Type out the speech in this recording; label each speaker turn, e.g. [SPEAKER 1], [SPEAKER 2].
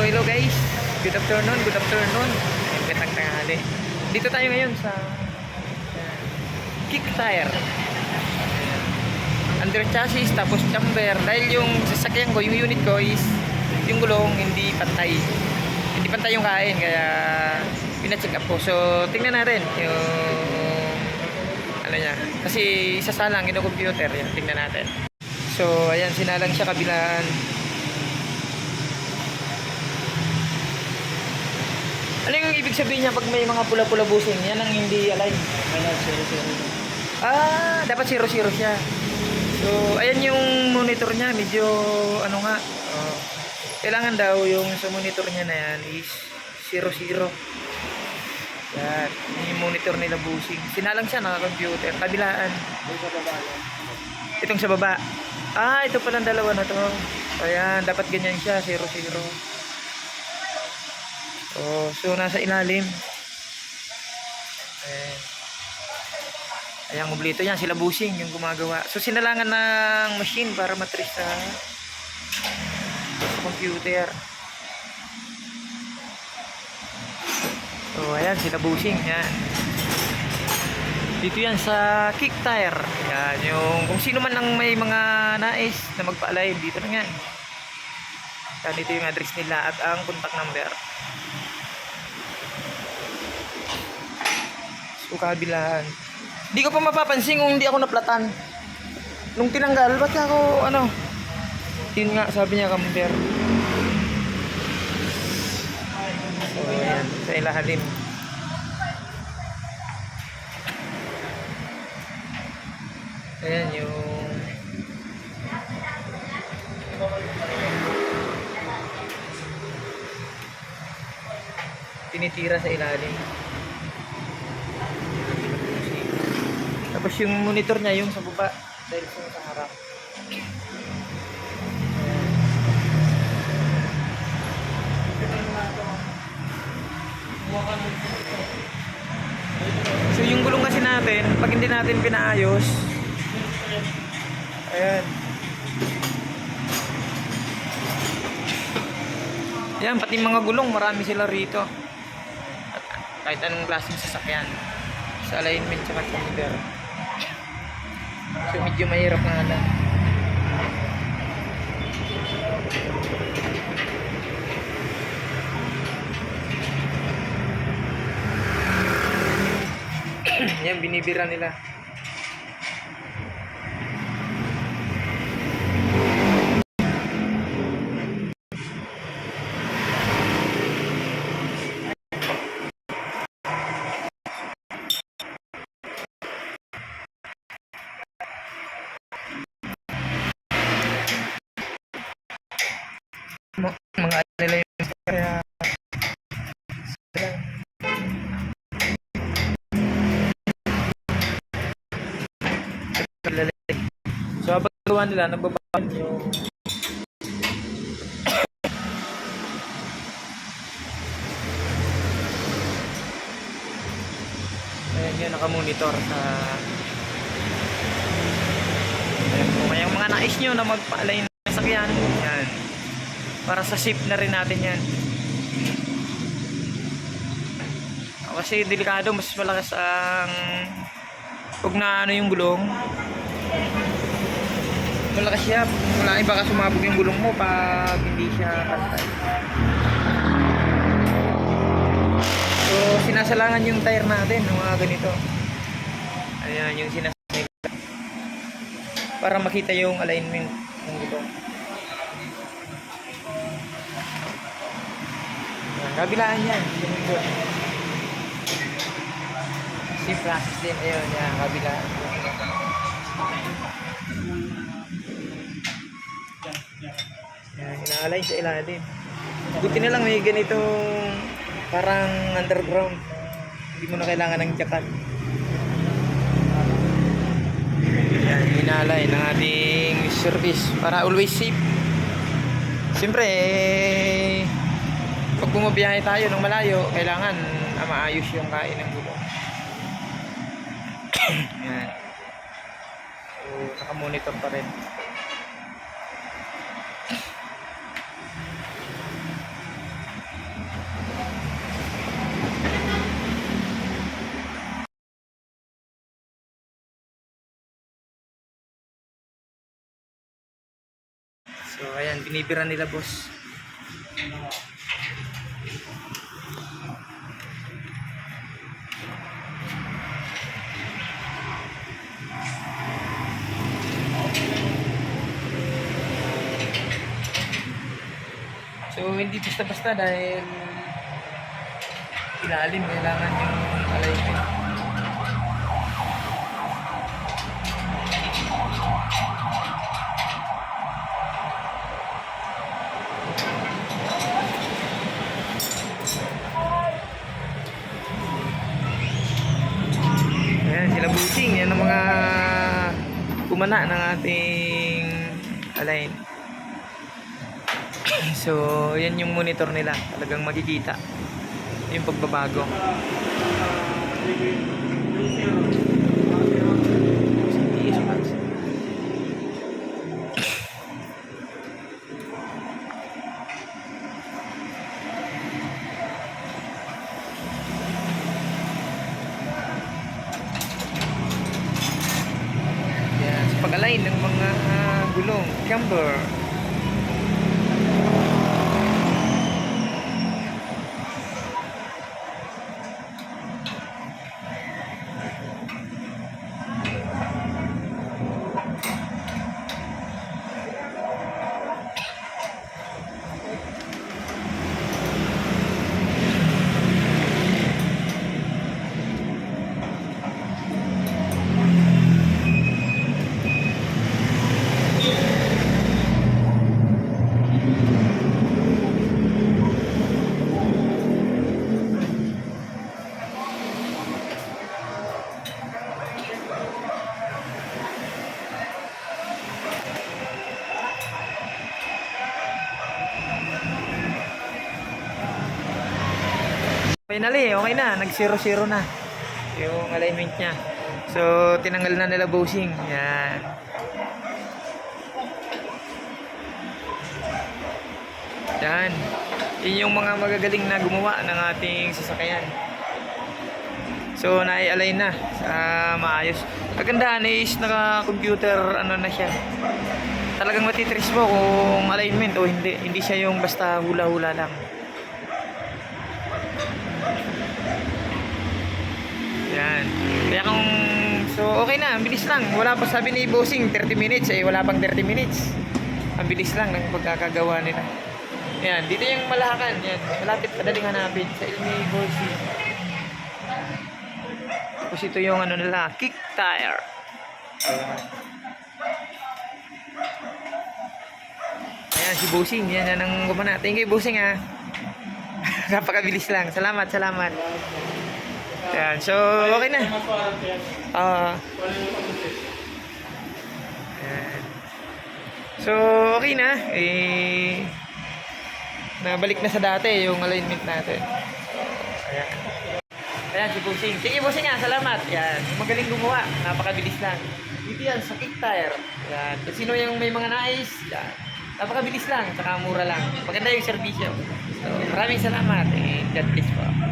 [SPEAKER 1] hello guys. Good afternoon, good afternoon. Magandang tanghali. Dito tayo ngayon sa kick tire. Under chassis tapos chamber dahil yung sasakyan ko, yung unit ko is yung gulong hindi pantay. Hindi pantay yung kain kaya pina-check up ko. So tingnan natin yung ano niya. Kasi isasalang yung computer, yan tingnan natin. So ayan, sinalang siya kabilaan. Ano yung ibig sabihin niya pag may mga pula-pula busing? Yan ang hindi align. Dapat 0-0 siya. So, ayan yung monitor niya. Medyo, ano nga. Kailangan daw yung sa monitor niya na yan is 0-0. Yan. Yung monitor nila busing. Sinalang siya naka-computer. Kabilaan. Itong sa baba. Ito palang dalawa na to. Ayan, dapat ganyan siya. 0-0. So nasa ilalim. Ayan, moblito yan. Sila busing yung gumagawa. So sinalangan ng machine para matrace sa computer. So ayan, sila busing. Yan. Dito yan sa kick tire. Yan, yung kung sino man ang may mga nais na magpa-align, dito na yan. Yan, dito yung address nila at ang contact number. So kabilaan. Hindi ko pa mapapansin kung hindi ako naplatan. Nung tinanggal, ba't ako yun nga, sabi niya camber. So ayan, sa ilalim. Ayan yung tinitira sa ilalim. Tapos yung monitor niya yung sa baba dahil sa harap. So yung gulong kasi natin, pag hindi natin pinaayos, ayan. Yan, pati mga gulong, marami sila rito. At kahit anong klaseng sasakyan. Sa alignment sa computer. So medyo mahirap nga lang. Yan, binibira nila. Mga nila yung kaya so habang gawa nila nagbabaan yung ayan yun, nakamonitor sa ayan po, kaya yung mga nais nyo na magpa-align ng sakyan yan, para sa safe na rin natin yan. Kasi delikado, mas malakas ang pag na yung gulong, malakas siya. Wala, baka sumabog yung gulong mo pag hindi siya pantay. So sinasalangan yung tire natin ng mga ganito. Ayan yung sinasalangan para makita yung alignment ng gulong. Kabilaan yan, yung gulong. Si process din, ayun yan, kabilaan. Yan, ina-align sa ilalim. Buti na lang may ganitong parang underground. Hindi mo na kailangan ng jacket. Yan, ina-align ng ating service para always safe. Siyempre, pag bumabiyahe tayo ng malayo, kailangan maayos yung kain ng gulong. Yan. So, naka-monitor pa rin. Ayan, binibira nila boss. So hindi basta-basta dahil ilalim, kailangan yung alignment. Ayan, sila busing. Yan ang mga kumana ng ating align. So, yan yung monitor nila. Talagang makikita yung pagbabago. Yan, sa pag-align ng mga gulong, camber. Finally, okay na. Nag-0-0 na yung alignment niya. So, tinanggal na nila bushing. Yan. Yan. Yun yung mga magagaling na gumawa ng ating sasakyan. So, nai-align na sa maayos. Kagandahan is naka-computer, ano na siya. Talagang matitrace mo kung alignment o hindi. Hindi siya yung basta hula-hula lang. Yan. Kaya kung so okay na, ang bilis lang. Wala pa sabi ni Bossing 30 minutes wala pang 30 minutes. Ang bilis lang ng pagkakagawa nila. Yan, dito yung Malahacan. Yan, malapit padaling hanapin sa Ilmi Gorsi. Tapos ito yung ano nila, kick tire. Ayan si Bossing, yan ang gumana. Thank you Bossing ha. Napakabilis lang. Salamat, salamat. Yan, so okay na. Yan. So okay na. Nabalik na sa dati yung alignment natin. Ayan. Ayan si Bossing. Sige Bossing nga, salamat. Yan, magaling gumawa. Napakabilis lang. Dito yan sa kick tire. Yan. Kung sino yung may mga nais, yan. Napakabilis lang, saka mura lang. Maganda yung serbisyo. So maraming salamat. God bless po.